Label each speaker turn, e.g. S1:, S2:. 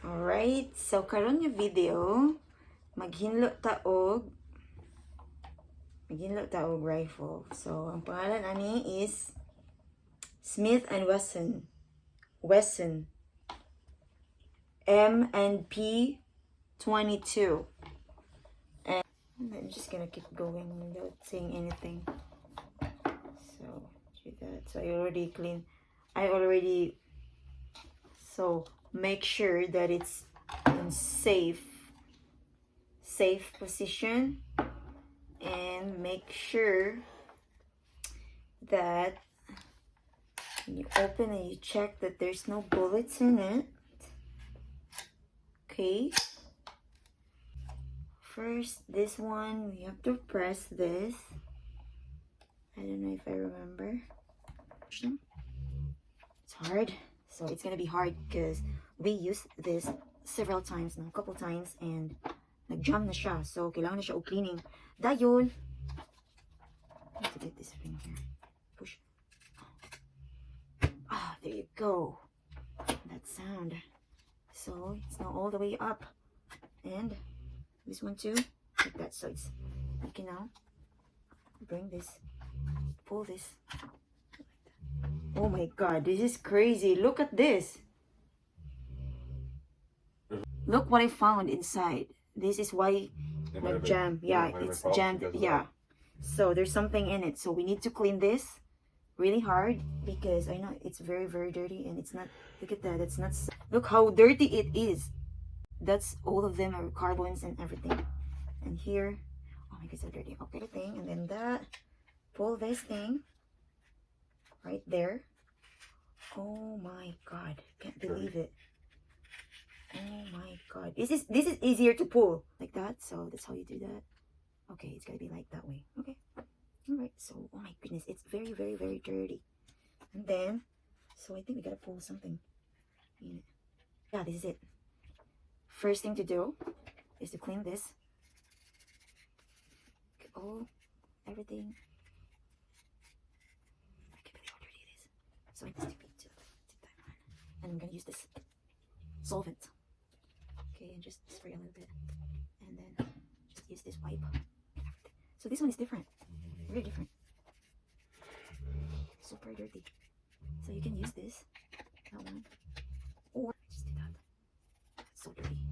S1: Alright, so karon nga video maghinlo taog rifle. So ang pangalan ani is Smith and Wesson M&P 22. And I'm just gonna keep going without saying anything. So do that. So so make sure that it's in safe position, and make sure that when you open and you check that there's no bullets in it. Okay, first this one we have to press this. I don't know if I remember. It's hard. So it's gonna be hard because we used this several times now, a couple times, and nag-jam na siya. So kailangan na siya cleaning. Dayon, I have to get this thing here. Push. Ah, there you go. That sound. So it's now all the way up, and this one too, like that. So it's, you can now bring this, pull this. Oh my god, this is crazy. Look at this. Look what I found inside. This is why the jam. Yeah, it's jammed. Yeah. So there's something in it. So we need to clean this really hard because I know it's very, very dirty, and it's not, look at that. It's not, look how dirty it is. That's, all of them are carbons and everything. And here, oh my god, so dirty. Okay, thing, and then that, pull this thing right there. Oh my god, can't believe it. Oh my god, this is easier to pull like that. So that's how you do that. Okay, it's gotta be like that way. Okay, all right. So oh my goodness, it's very, very, very dirty. And then, so I think we gotta pull something in it. Yeah, this is it. First thing to do is to clean this. Oh, everything. I can't believe how dirty it is. So I just take that one, and I'm gonna use this solvent. Okay, and just spray a little bit, and then just use this wipe. So this one is different, very different, super dirty. So you can use this, that one, or just do that. It's so dirty.